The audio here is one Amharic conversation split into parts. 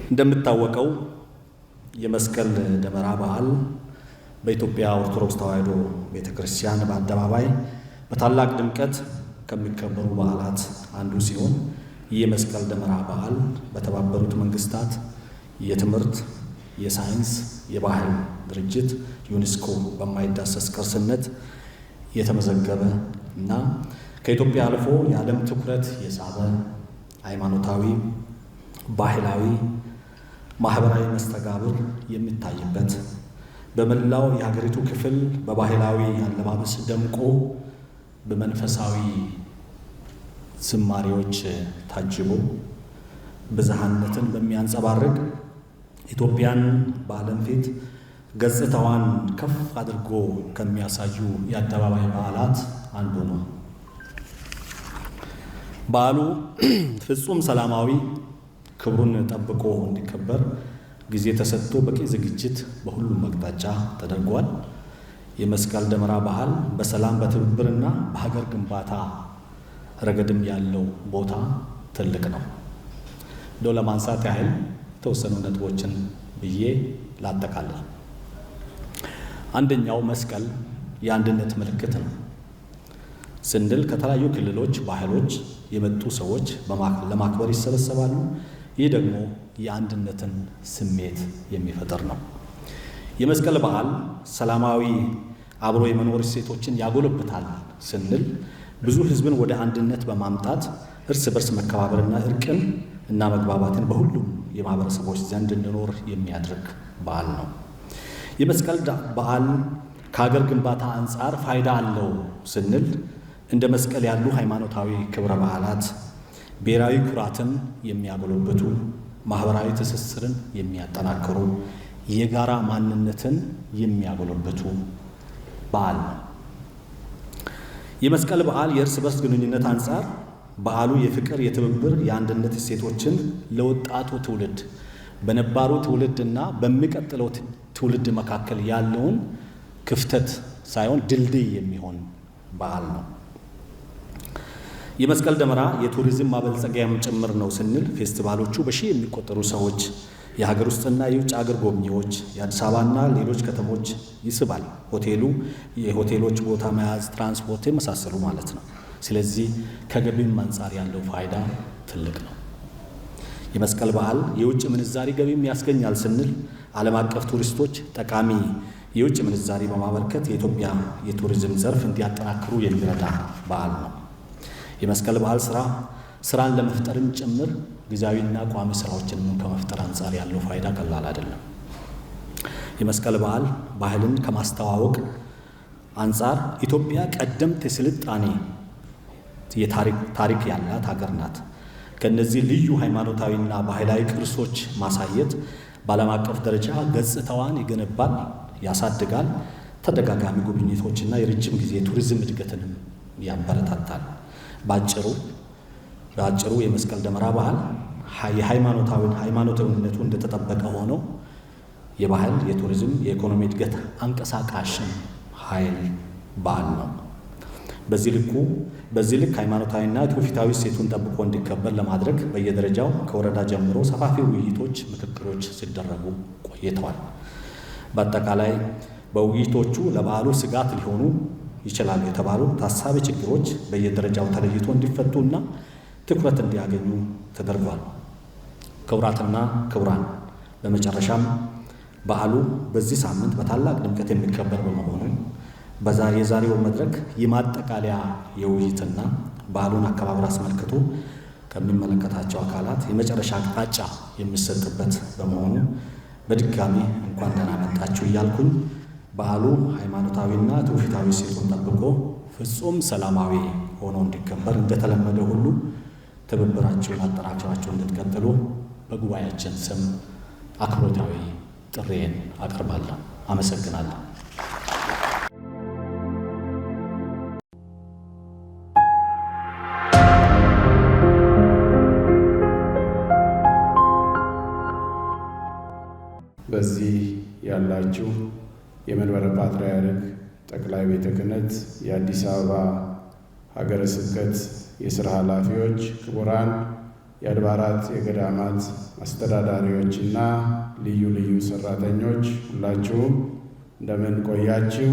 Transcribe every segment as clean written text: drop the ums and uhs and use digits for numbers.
እንደምታወቀው የመስቀል ደመራ በዓል በኢትዮጵያ ኦርቶዶክስ ተዋሕዶ ቤተክርስቲያን በአደባባይ በታላቅ ድምቀት ከሚከበሩ በዓላት አንዱ ሲሆን ይህ የመስቀል ደመራ በዓል በተባበሩት መንግስታት የትምህርት፣ የሳይንስ፣ የባህል ድርጅት ዩኔስኮ በማይዳሰስ ቅርስነት የተመዘገበ እና ከኢትዮጵያ አልፎ የዓለም ትኩረት የሳበ ሃይማኖታዊ፣ ባህላዊ፣ ማህበራዊ መስተጋብር የሚታይበት በመላው የሀገሪቱ ክፍል በባህላዊ አለባበስ ደምቆ በመንፈሳዊ ዝማሬዎች ታጅቦ ብዝሃነትን በሚያንጸባርቅ ኢትዮጵያን በዓለም ፊት ገጽታዋን ከፍ አድርጎ ከሚያሳዩ የአደባባይ በዓላት አንዱ ነው። በዓሉ ፍጹም ሰላማዊ ክብሩን ጠብቆ እንዲከበር ጊዜ ተሰጥቶ በቂ ዝግጅት በሁሉም አቅጣጫ ተደርጓል። የመስቀል ደመራ በዓል በሰላም በትብብርና በሀገር ግንባታ ረገድም ያለው ቦታ ትልቅ ነው። እንደው ለማንሳት ያህል የተወሰኑ ነጥቦችን ብዬ ላጠቃልል። አንደኛው መስቀል የአንድነት ምልክት ነው ስንል ከተለያዩ ክልሎች፣ ባህሎች የመጡ ሰዎች ለማክበር ይሰበሰባሉ። ይህ ደግሞ የአንድነትን ስሜት የሚፈጥር ነው። የመስቀል በዓል ሰላማዊ አብሮ የመኖር እሴቶችን ያጎለብታል ስንል ብዙ ሕዝብን ወደ አንድነት በማምጣት እርስ በርስ መከባበርና እርቅን እና መግባባትን በሁሉም የማህበረሰቦች ዘንድ እንዲኖር የሚያደርግ በዓል ነው። የመስቀል በዓል ከሀገር ግንባታ አንጻር ፋይዳ አለው ስንል እንደ መስቀል ያሉ ሃይማኖታዊ ክብረ በዓላት ብሔራዊ ኩራትን የሚያጎለብቱ፣ ማህበራዊ ትስስርን የሚያጠናክሩ፣ የጋራ ማንነትን የሚያጎለብቱ በዓል ነው። የመስቀል በዓል የእርስ በርስ ግንኙነት አንጻር በዓሉ የፍቅር፣ የትብብር፣ የአንድነት እሴቶችን ለወጣቱ ትውልድ በነባሩ ትውልድና በሚቀጥለው ትውልድ መካከል ያለውን ክፍተት ሳይሆን ድልድይ የሚሆን በዓል ነው። የመስቀል ደመራ የቱሪዝም ማበልጸጊያም ጭምር ነው ስንል ፌስቲቫሎቹ በሺህ የሚቆጠሩ ሰዎች፣ የሀገር ውስጥና የውጭ ሀገር ጎብኚዎች፣ የአዲስ አበባና ሌሎች ከተሞች ይስባል። የሆቴሎች ቦታ መያዝ፣ ትራንስፖርት የመሳሰሉ ማለት ነው። ስለዚህ ከገቢም አንጻር ያለው ፋይዳ ትልቅ ነው። የመስቀል በዓል የውጭ ምንዛሪ ገቢም ያስገኛል ስንል ዓለም አቀፍ ቱሪስቶች ጠቃሚ የውጭ ምንዛሪ በማበርከት የኢትዮጵያ የቱሪዝም ዘርፍ እንዲያጠናክሩ የሚረዳ በዓል ነው። የመስቀል በዓል ስራን ለመፍጠርም ጭምር ጊዜያዊና ቋሚ ስራዎችንም ከመፍጠር አንጻር ያለው ፋይዳ ቀላል አይደለም። የመስቀል በዓል ባህልን ከማስተዋወቅ አንጻር ኢትዮጵያ ቀደምት የስልጣኔ ታሪክ ያላት ሀገር ናት። ከእነዚህ ልዩ ሃይማኖታዊና ባህላዊ ቅርሶች ማሳየት በዓለም አቀፍ ደረጃ ገጽታዋን ይገነባል፣ ያሳድጋል። ተደጋጋሚ ጉብኝቶችና የረጅም ጊዜ ቱሪዝም እድገትንም ያበረታታል። በአጭሩ የመስቀል ደመራ በዓል ሃይማኖታዊነቱ እንደተጠበቀ ሆኖ የባህል፣ የቱሪዝም፣ የኢኮኖሚ እድገት አንቀሳቃሽን ኃይል በዓል ነው። በዚህ ልክ ሃይማኖታዊና ትውፊታዊ እሴቱን ጠብቆ እንዲከበር ለማድረግ በየደረጃው ከወረዳ ጀምሮ ሰፋፊ ውይይቶች፣ ምክክሮች ሲደረጉ ቆይተዋል። በአጠቃላይ በውይይቶቹ ለበዓሉ ስጋት ሊሆኑ ይችላሉ የተባሉ ታሳቢ ችግሮች በየደረጃው ተለይቶ እንዲፈቱና ትኩረት እንዲያገኙ ተደርጓል። ክቡራትና ክቡራን፣ በመጨረሻም በዓሉ በዚህ ሳምንት በታላቅ ድምቀት የሚከበር በመሆኑ የዛሬው መድረክ የማጠቃለያ የውይይትና በዓሉን አከባበር አስመልክቶ ከሚመለከታቸው አካላት የመጨረሻ አቅጣጫ የሚሰጥበት በመሆኑ በድጋሚ እንኳን ደህና መጣችሁ እያልኩኝ በዓሉ ሃይማኖታዊና ትውፊታዊ እሴቱን ጠብቆ ፍጹም ሰላማዊ ሆኖ እንዲከበር እንደተለመደ ሁሉ ትብብራችሁን አጠናክራችሁ እንድትቀጥሉ በጉባኤያችን ስም አክብሮታዊ ጥሪዬን አቀርባለሁ። አመሰግናለሁ። በዚህ ያላችሁ የመንበረ ፓትርያርክ ጠቅላይ ቤተ ክህነት የአዲስ አበባ ሀገረ ስብከት የሥራ ኃላፊዎች፣ ክቡራን የአድባራት የገዳማት አስተዳዳሪዎችና ልዩ ልዩ ሰራተኞች ሁላችሁም እንደምን ቆያችሁ?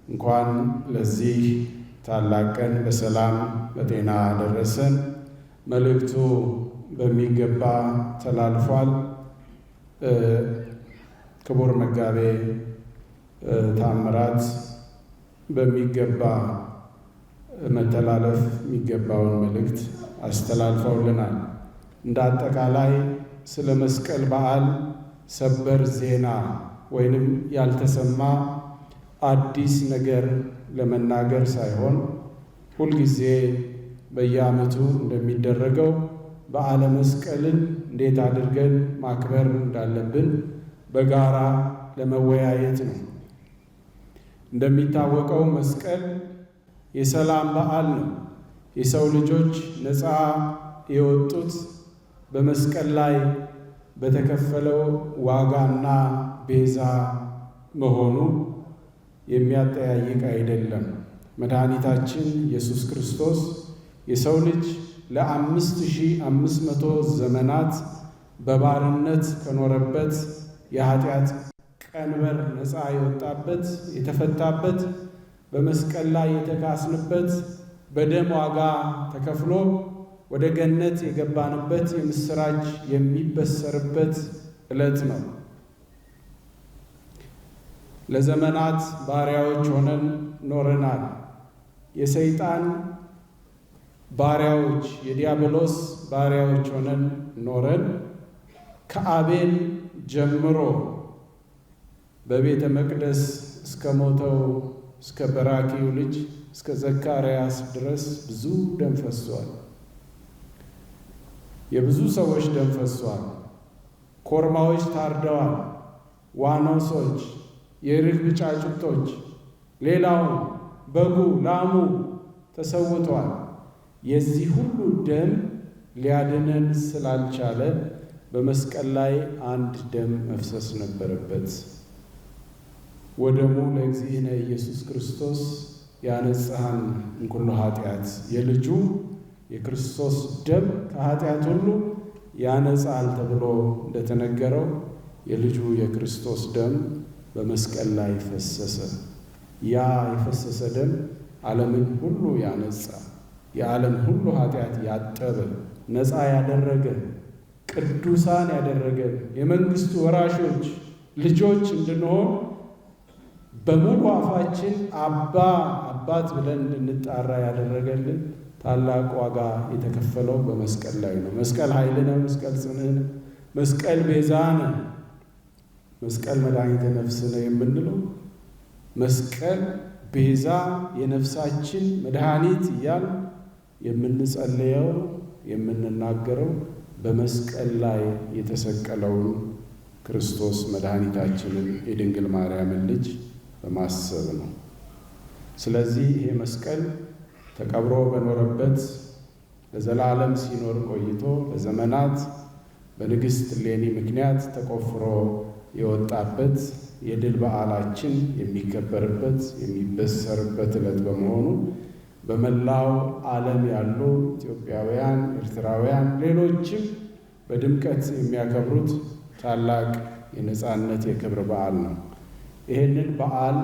እንኳን ለዚህ ታላቅ ቀን በሰላም በጤና ደረሰን። መልእክቱ በሚገባ ተላልፏል። ክቡር መጋቤ ታምራት በሚገባ መተላለፍ የሚገባውን መልእክት አስተላልፈውልናል። እንደ አጠቃላይ ስለ መስቀል በዓል ሰበር ዜና ወይንም ያልተሰማ አዲስ ነገር ለመናገር ሳይሆን ሁልጊዜ በየዓመቱ እንደሚደረገው በዓለ መስቀልን እንዴት አድርገን ማክበር እንዳለብን በጋራ ለመወያየት ነው። እንደሚታወቀው መስቀል የሰላም በዓል ነው። የሰው ልጆች ነፃ የወጡት በመስቀል ላይ በተከፈለው ዋጋና ቤዛ መሆኑ የሚያጠያይቅ አይደለም። መድኃኒታችን ኢየሱስ ክርስቶስ የሰው ልጅ ለ5500 ዘመናት በባርነት ከኖረበት የኃጢአት ቀንበር ነፃ የወጣበት የተፈታበት በመስቀል ላይ የተካስንበት በደም ዋጋ ተከፍሎ ወደ ገነት የገባንበት የምስራች የሚበሰርበት ዕለት ነው። ለዘመናት ባሪያዎች ሆነን ኖረናል። የሰይጣን ባሪያዎች፣ የዲያብሎስ ባሪያዎች ሆነን ኖረን ከአቤል ጀምሮ በቤተ መቅደስ እስከ ሞተው እስከ በራኪው ልጅ እስከ ዘካርያስ ድረስ ብዙ ደም ፈሷል። የብዙ ሰዎች ደም ፈሷል። ኮርማዎች ታርደዋል። ዋኖሶች፣ የርግብ ጫጩቶች፣ ሌላው በጉ ላሙ ተሰውቷል። የዚህ ሁሉ ደም ሊያድነን ስላልቻለ በመስቀል ላይ አንድ ደም መፍሰስ ነበረበት። ወደሙ ለእግዚእነ ኢየሱስ ክርስቶስ ያነጽሐን እምኩሉ ኃጢአት፣ የልጁ የክርስቶስ ደም ከኃጢአት ሁሉ ያነጻል ተብሎ እንደተነገረው የልጁ የክርስቶስ ደም በመስቀል ላይ ፈሰሰ። ያ የፈሰሰ ደም ዓለምን ሁሉ ያነጻ፣ የዓለም ሁሉ ኃጢአት ያጠበ፣ ነፃ ያደረገ፣ ቅዱሳን ያደረገ፣ የመንግሥቱ ወራሾች ልጆች እንድንሆን በሙሉ አፋችን አባ አባት ብለን እንድንጣራ ያደረገልን ታላቅ ዋጋ የተከፈለው በመስቀል ላይ ነው። መስቀል ኃይልነ፣ መስቀል ጽንዕነ፣ መስቀል ቤዛነ፣ መስቀል መድኃኒተ ነፍስነ የምንለው መስቀል ቤዛ የነፍሳችን መድኃኒት እያል የምንጸልየው የምንናገረው በመስቀል ላይ የተሰቀለውን ክርስቶስ መድኃኒታችንን የድንግል ማርያምን ልጅ በማሰብ ነው። ስለዚህ ይሄ መስቀል ተቀብሮ በኖረበት ለዘላለም ሲኖር ቆይቶ ለዘመናት በንግሥት እሌኒ ምክንያት ተቆፍሮ የወጣበት የድል በዓላችን የሚከበርበት የሚበሰርበት ዕለት በመሆኑ በመላው ዓለም ያሉ ኢትዮጵያውያን፣ ኤርትራውያን፣ ሌሎችም በድምቀት የሚያከብሩት ታላቅ የነፃነት የክብር በዓል ነው። ይህንን በዓል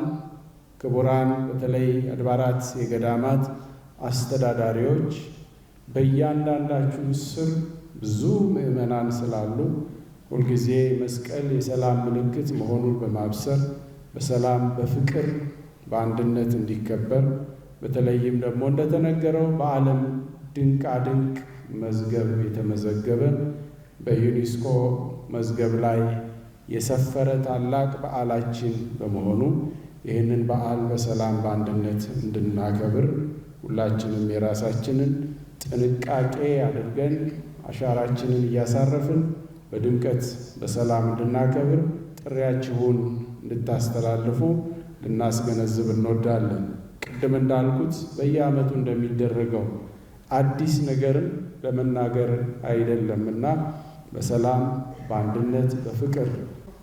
ክቡራን በተለይ አድባራት የገዳማት አስተዳዳሪዎች በእያንዳንዳችሁ ስር ብዙ ምዕመናን ስላሉ ሁልጊዜ መስቀል የሰላም ምልክት መሆኑን በማብሰር በሰላም በፍቅር በአንድነት እንዲከበር በተለይም ደግሞ እንደተነገረው በዓለም ድንቃ ድንቅ መዝገብ የተመዘገበ በዩኔስኮ መዝገብ ላይ የሰፈረ ታላቅ በዓላችን በመሆኑ ይህንን በዓል በሰላም በአንድነት እንድናከብር ሁላችንም የራሳችንን ጥንቃቄ አድርገን አሻራችንን እያሳረፍን በድምቀት በሰላም እንድናከብር ጥሪያችሁን እንድታስተላልፉ ልናስገነዝብ እንወዳለን። ቅድም እንዳልኩት በየዓመቱ እንደሚደረገው አዲስ ነገርን ለመናገር አይደለምና በሰላም በአንድነት በፍቅር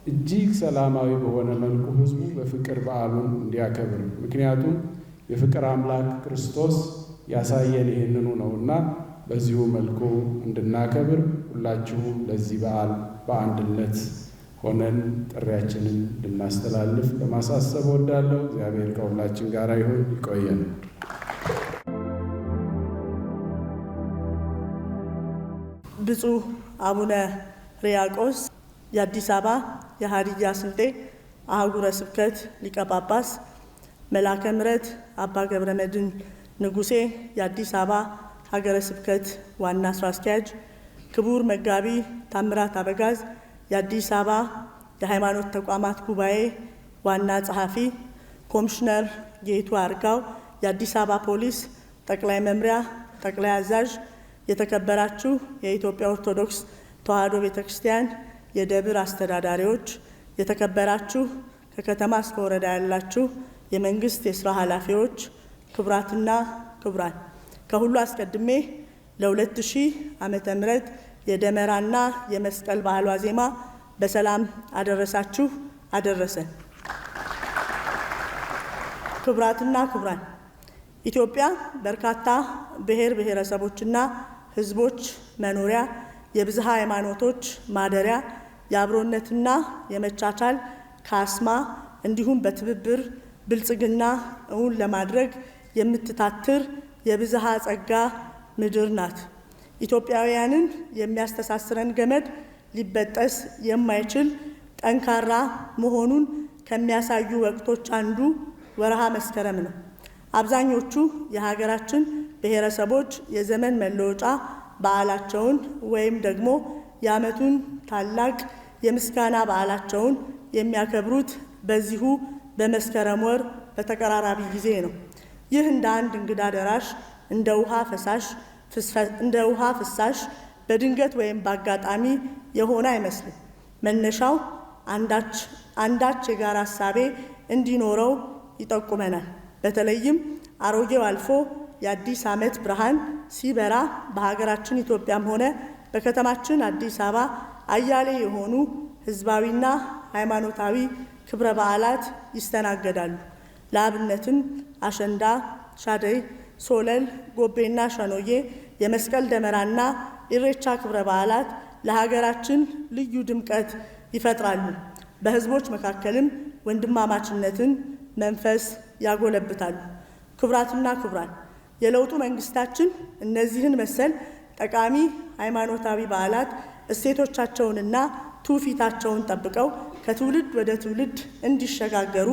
እጅግ ሰላማዊ በሆነ መልኩ ሕዝቡ በፍቅር በዓሉን እንዲያከብር፣ ምክንያቱም የፍቅር አምላክ ክርስቶስ ያሳየን ይህንኑ ነውና በዚሁ መልኩ እንድናከብር ሁላችሁም ለዚህ በዓል በአንድነት ሆነን ጥሪያችንን እንድናስተላልፍ ለማሳሰብ እወዳለሁ። እግዚአብሔር ከሁላችን ጋር ይሁን። ይቆየን። ብፁዕ አቡነ ሕርያቆስ የአዲስ አበባ የሀዲያ ስልጤ አህጉረ ስብከት ሊቀ ጳጳስ፣ መልአከ ምሕረት አባ ገብረ መድኅን ንጉሴ የአዲስ አበባ ሀገረ ስብከት ዋና ስራ አስኪያጅ፣ ክቡር መጋቢ ታምራት አበጋዝ የአዲስ አበባ የሃይማኖት ተቋማት ጉባኤ ዋና ጸሐፊ፣ ኮሚሽነር ጌቱ አርጋው የአዲስ አበባ ፖሊስ ጠቅላይ መምሪያ ጠቅላይ አዛዥ፣ የተከበራችሁ የኢትዮጵያ ኦርቶዶክስ ተዋሕዶ ቤተ ክርስቲያን የደብር አስተዳዳሪዎች፣ የተከበራችሁ ከከተማ እስከ ወረዳ ያላችሁ የመንግስት የስራ ኃላፊዎች፣ ክቡራትና ክቡራን፣ ከሁሉ አስቀድሜ ለ2000 ዓመተ ምህረት የደመራና የመስቀል በዓል ዋዜማ በሰላም አደረሳችሁ አደረሰን። ክቡራትና ክቡራን፣ ኢትዮጵያ በርካታ ብሔር ብሔረሰቦችና ሕዝቦች መኖሪያ፣ የብዝሃ ሃይማኖቶች ማደሪያ፣ የአብሮነትና የመቻቻል ካስማ እንዲሁም በትብብር ብልጽግና እውን ለማድረግ የምትታትር የብዝሃ ጸጋ ምድር ናት። ኢትዮጵያውያንን የሚያስተሳስረን ገመድ ሊበጠስ የማይችል ጠንካራ መሆኑን ከሚያሳዩ ወቅቶች አንዱ ወርሃ መስከረም ነው። አብዛኞቹ የሀገራችን ብሔረሰቦች የዘመን መለወጫ በዓላቸውን ወይም ደግሞ የዓመቱን ታላቅ የምስጋና በዓላቸውን የሚያከብሩት በዚሁ በመስከረም ወር በተቀራራቢ ጊዜ ነው። ይህ እንደ አንድ እንግዳ ደራሽ እንደ ውሃ ፍሳሽ በድንገት ወይም በአጋጣሚ የሆነ አይመስልም። መነሻው አንዳች የጋራ ሐሳቤ እንዲኖረው ይጠቁመናል። በተለይም አሮጌው አልፎ የአዲስ ዓመት ብርሃን ሲበራ በሀገራችን ኢትዮጵያም ሆነ በከተማችን አዲስ አበባ አያሌ የሆኑ ሕዝባዊና ሃይማኖታዊ ክብረ በዓላት ይስተናገዳሉ። ለአብነትም አሸንዳ፣ ሻደይ፣ ሶለል፣ ጎቤና ሸኖዬ፣ የመስቀል ደመራና ኢሬቻ ክብረ በዓላት ለሀገራችን ልዩ ድምቀት ይፈጥራሉ። በሕዝቦች መካከልም ወንድማማችነትን መንፈስ ያጎለብታሉ። ክቡራትና ክቡራን፣ የለውጡ መንግስታችን እነዚህን መሰል ጠቃሚ ሃይማኖታዊ በዓላት እሴቶቻቸውንና ትውፊታቸውን ጠብቀው ከትውልድ ወደ ትውልድ እንዲሸጋገሩ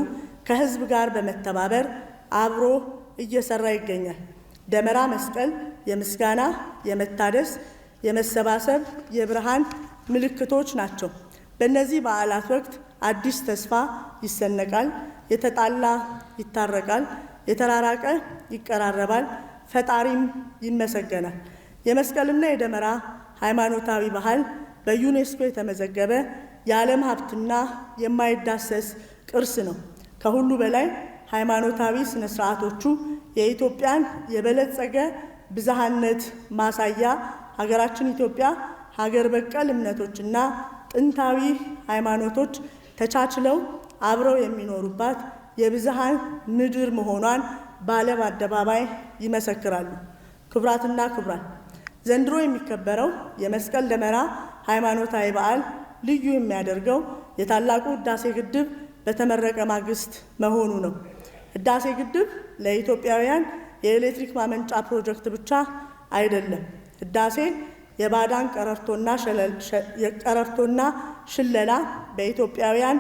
ከህዝብ ጋር በመተባበር አብሮ እየሰራ ይገኛል። ደመራ፣ መስቀል የምስጋና፣ የመታደስ፣ የመሰባሰብ፣ የብርሃን ምልክቶች ናቸው። በእነዚህ በዓላት ወቅት አዲስ ተስፋ ይሰነቃል፣ የተጣላ ይታረቃል፣ የተራራቀ ይቀራረባል፣ ፈጣሪም ይመሰገናል። የመስቀልና የደመራ ሃይማኖታዊ ባህል በዩኔስኮ የተመዘገበ የዓለም ሀብትና የማይዳሰስ ቅርስ ነው። ከሁሉ በላይ ሃይማኖታዊ ስነ ስርዓቶቹ የኢትዮጵያን የበለጸገ ብዝሃነት ማሳያ፣ ሀገራችን ኢትዮጵያ ሀገር በቀል እምነቶችና ጥንታዊ ሃይማኖቶች ተቻችለው አብረው የሚኖሩባት የብዝሃን ምድር መሆኗን በዓለም አደባባይ ይመሰክራሉ። ክቡራትና ክቡራን፣ ዘንድሮ የሚከበረው የመስቀል ደመራ ሃይማኖታዊ በዓል ልዩ የሚያደርገው የታላቁ ህዳሴ ግድብ በተመረቀ ማግስት መሆኑ ነው። ህዳሴ ግድብ ለኢትዮጵያውያን የኤሌክትሪክ ማመንጫ ፕሮጀክት ብቻ አይደለም። ህዳሴ የባዳን ቀረርቶና ሽለላ በኢትዮጵያውያን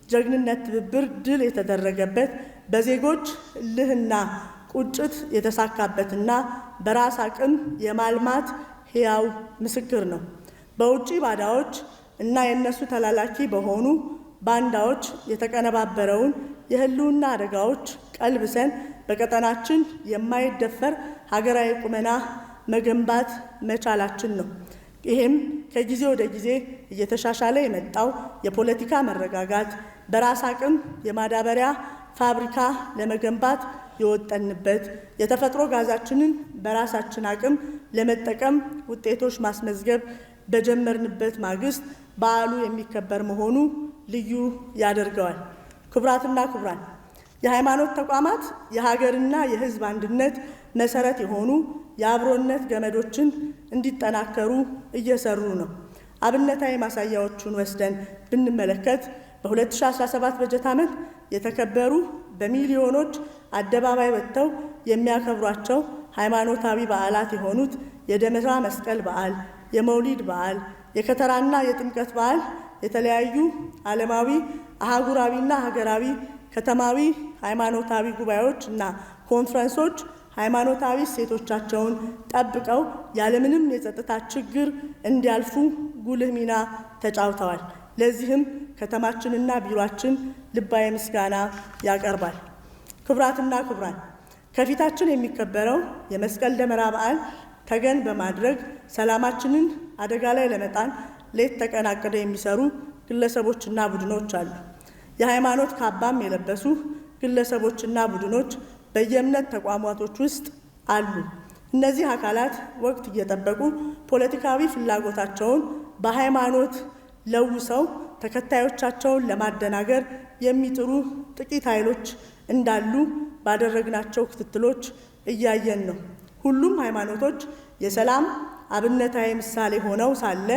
ጀግንነት ትብብር ድል የተደረገበት፣ በዜጎች እልህና ቁጭት የተሳካበትና በራስ አቅም የማልማት ሕያው ምስክር ነው። በውጭ ባዳዎች እና የእነሱ ተላላኪ በሆኑ ባንዳዎች የተቀነባበረውን የህልውና አደጋዎች ቀልብሰን በቀጠናችን የማይደፈር ሀገራዊ ቁመና መገንባት መቻላችን ነው። ይህም ከጊዜ ወደ ጊዜ እየተሻሻለ የመጣው የፖለቲካ መረጋጋት፣ በራስ አቅም የማዳበሪያ ፋብሪካ ለመገንባት የወጠንበት፣ የተፈጥሮ ጋዛችንን በራሳችን አቅም ለመጠቀም ውጤቶች ማስመዝገብ በጀመርንበት ማግስት በዓሉ የሚከበር መሆኑ ልዩ ያደርገዋል። ክቡራትና ክቡራን፣ የሃይማኖት ተቋማት የሀገርና የሕዝብ አንድነት መሰረት የሆኑ የአብሮነት ገመዶችን እንዲጠናከሩ እየሰሩ ነው። አብነታዊ ማሳያዎቹን ወስደን ብንመለከት በ2017 በጀት ዓመት የተከበሩ በሚሊዮኖች አደባባይ ወጥተው የሚያከብሯቸው ሃይማኖታዊ በዓላት የሆኑት የደመራ መስቀል በዓል፣ የመውሊድ በዓል፣ የከተራና የጥምቀት በዓል የተለያዩ ዓለማዊ አህጉራዊና ሀገራዊ ከተማዊ ሃይማኖታዊ ጉባኤዎች እና ኮንፈረንሶች ሃይማኖታዊ እሴቶቻቸውን ጠብቀው ያለምንም የጸጥታ ችግር እንዲያልፉ ጉልህ ሚና ተጫውተዋል። ለዚህም ከተማችንና ቢሮአችን ልባዊ ምስጋና ያቀርባል። ክቡራትና ክቡራን፣ ከፊታችን የሚከበረው የመስቀል ደመራ በዓል ተገን በማድረግ ሰላማችንን አደጋ ላይ ለመጣል ሌት ተቀን አቅደው የሚሰሩ ግለሰቦችና ቡድኖች አሉ። የሃይማኖት ካባም የለበሱ ግለሰቦችና ቡድኖች በየእምነት ተቋማቶች ውስጥ አሉ። እነዚህ አካላት ወቅት እየጠበቁ ፖለቲካዊ ፍላጎታቸውን በሃይማኖት ለውሰው ተከታዮቻቸውን ለማደናገር የሚጥሩ ጥቂት ኃይሎች እንዳሉ ባደረግናቸው ክትትሎች እያየን ነው። ሁሉም ሃይማኖቶች የሰላም አብነታዊ ምሳሌ ሆነው ሳለ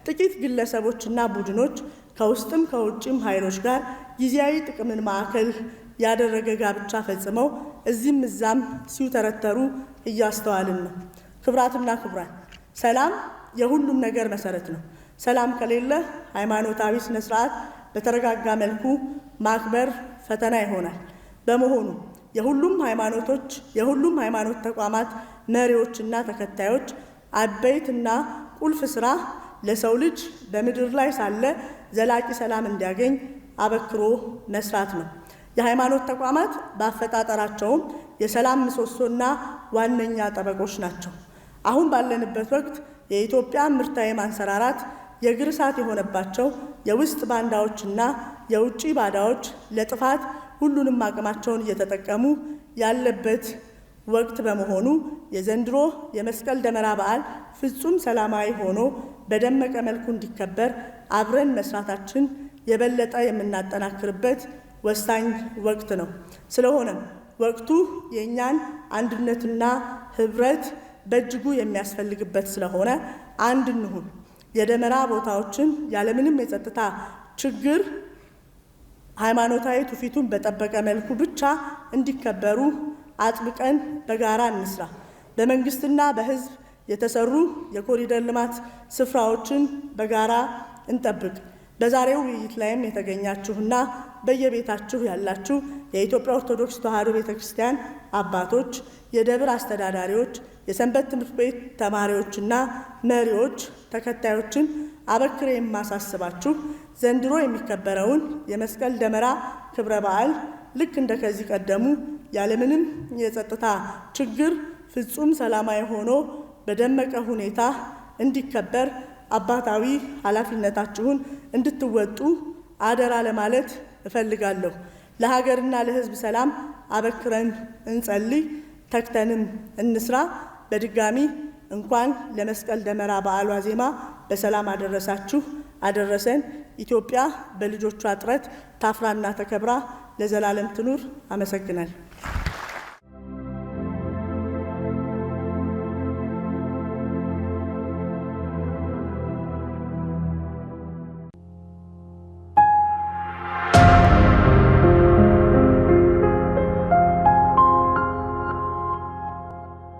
ጥቂት ግለሰቦችና ቡድኖች ከውስጥም ከውጭም ኃይሎች ጋር ጊዜያዊ ጥቅምን ማዕከል ያደረገ ጋብቻ ፈጽመው እዚህም እዛም ሲውተረተሩ እያስተዋልን ነው። ክቡራትና ክቡራን፣ ሰላም የሁሉም ነገር መሰረት ነው። ሰላም ከሌለ ሃይማኖታዊ ስነ ስርዓት በተረጋጋ መልኩ ማክበር ፈተና ይሆናል። በመሆኑ የሁሉም ሃይማኖት ተቋማት መሪዎችና ተከታዮች አበይትና ቁልፍ ስራ ለሰው ልጅ በምድር ላይ ሳለ ዘላቂ ሰላም እንዲያገኝ አበክሮ መስራት ነው። የሃይማኖት ተቋማት በአፈጣጠራቸውም የሰላም ምሰሶና ዋነኛ ጠበቆች ናቸው። አሁን ባለንበት ወቅት የኢትዮጵያ ምርታዊ ማንሰራራት የእግር እሳት የሆነባቸው የውስጥ ባንዳዎችና የውጭ ባዳዎች ለጥፋት ሁሉንም አቅማቸውን እየተጠቀሙ ያለበት ወቅት በመሆኑ የዘንድሮ የመስቀል ደመራ በዓል ፍጹም ሰላማዊ ሆኖ በደመቀ መልኩ እንዲከበር አብረን መስራታችን የበለጠ የምናጠናክርበት ወሳኝ ወቅት ነው። ስለሆነም ወቅቱ የእኛን አንድነትና ህብረት በእጅጉ የሚያስፈልግበት ስለሆነ አንድ እንሁን። የደመራ ቦታዎችን ያለምንም የጸጥታ ችግር ሃይማኖታዊ ትውፊቱን በጠበቀ መልኩ ብቻ እንዲከበሩ አጥብቀን በጋራ እንስራ። በመንግስትና በህዝብ የተሰሩ የኮሪደር ልማት ስፍራዎችን በጋራ እንጠብቅ። በዛሬው ውይይት ላይም የተገኛችሁና በየቤታችሁ ያላችሁ የኢትዮጵያ ኦርቶዶክስ ተዋሕዶ ቤተክርስቲያን አባቶች፣ የደብር አስተዳዳሪዎች፣ የሰንበት ትምህርት ቤት ተማሪዎችና መሪዎች፣ ተከታዮችን አበክሬ የማሳስባችሁ ዘንድሮ የሚከበረውን የመስቀል ደመራ ክብረ በዓል ልክ እንደ ከዚህ ቀደሙ ያለምንም የጸጥታ ችግር ፍጹም ሰላማዊ ሆኖ በደመቀ ሁኔታ እንዲከበር አባታዊ ኃላፊነታችሁን እንድትወጡ አደራ ለማለት እፈልጋለሁ። ለሀገርና ለሕዝብ ሰላም አበክረን እንጸልይ፣ ተግተንም እንስራ። በድጋሚ እንኳን ለመስቀል ደመራ በዓል ዋዜማ በሰላም አደረሳችሁ አደረሰን። ኢትዮጵያ በልጆቿ ጥረት ታፍራና ተከብራ ለዘላለም ትኑር። አመሰግናለሁ።